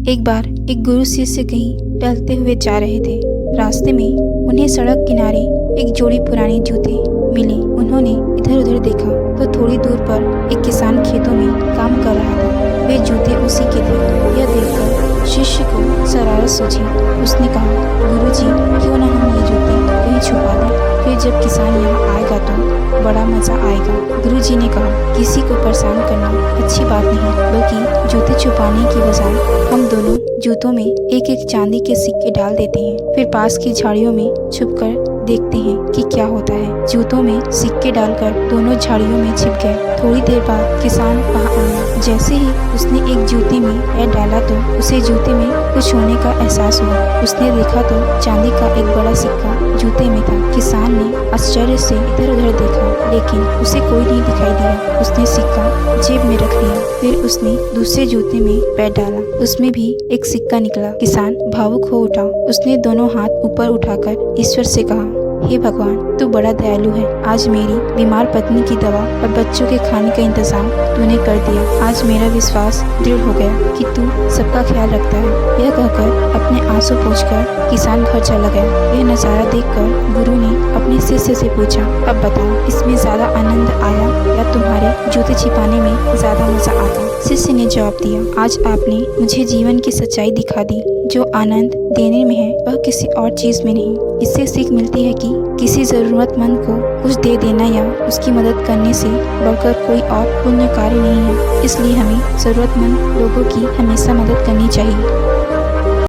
एक बार एक गुरु शिष्य कहीं टहलते हुए जा रहे थे। रास्ते में उन्हें सड़क किनारे एक जोड़ी पुराने जूते मिले। उन्होंने इधर उधर देखा तो थोड़ी दूर पर एक किसान खेतों में काम कर रहा था। वे जूते उसी के थे। यह देखकर शिष्य को शरारत सूझी। उसने कहा, गुरुजी, क्यों न हम ये जूते कहीं छुपा दें? फिर जब किसान यहाँ आएगा तो बड़ा मजा आएगा। गुरुजी ने कहा, किसी को परेशान करना अच्छी बात नहीं, बल्कि जूते छुपाने की बजाय हम दोनों जूतों में एक एक चांदी के सिक्के डाल देते हैं। फिर पास की झाड़ियों में छुपकर देखते हैं कि क्या होता है। जूतों में सिक्के डालकर दोनों झाड़ियों में छिप गए। थोड़ी देर बाद किसान वहाँ आया। जैसे ही उसने एक जूते में पैर डाला तो उसे जूते में कुछ होने का एहसास हुआ। उसने देखा तो चांदी का एक बड़ा सिक्का जूते में था। किसान ने आश्चर्य से इधर उधर देखा, लेकिन उसे कोई नहीं दिखाई दिया। उसने सिक्का जेब में रख लिया। फिर उसने दूसरे जूते में पैर डाला, उसमें भी एक सिक्का निकला। किसान भावुक हो उठा। उसने दोनों हाथ ऊपर उठाकर ईश्वर से कहा, हे भगवान, तू बड़ा दयालु है। आज मेरी बीमार पत्नी की दवा और बच्चों के खाने का इंतजाम तूने कर दिया। आज मेरा विश्वास दृढ़ हो गया कि तू सबका ख्याल रखता है। यह कहकर अपने आंसू पोंछकर किसान घर चला गया। यह नजारा देखकर गुरु ने अपने शिष्य से पूछा, अब बताओ, इसमें ज्यादा आनंद आया या तुम्हारे जूते छिपाने में ज्यादा मजा आता? शिष्य ने जवाब दिया, आज आपने मुझे जीवन की सच्चाई दिखा दी। जो आनंद देने में है वह किसी और चीज में नहीं। इससे सीख मिलती है कि किसी जरूरतमंद को कुछ दे देना या उसकी मदद करने से बढ़कर कोई और पुण्य कार्य नहीं है। इसलिए हमें जरूरतमंद लोगों की हमेशा मदद करनी चाहिए।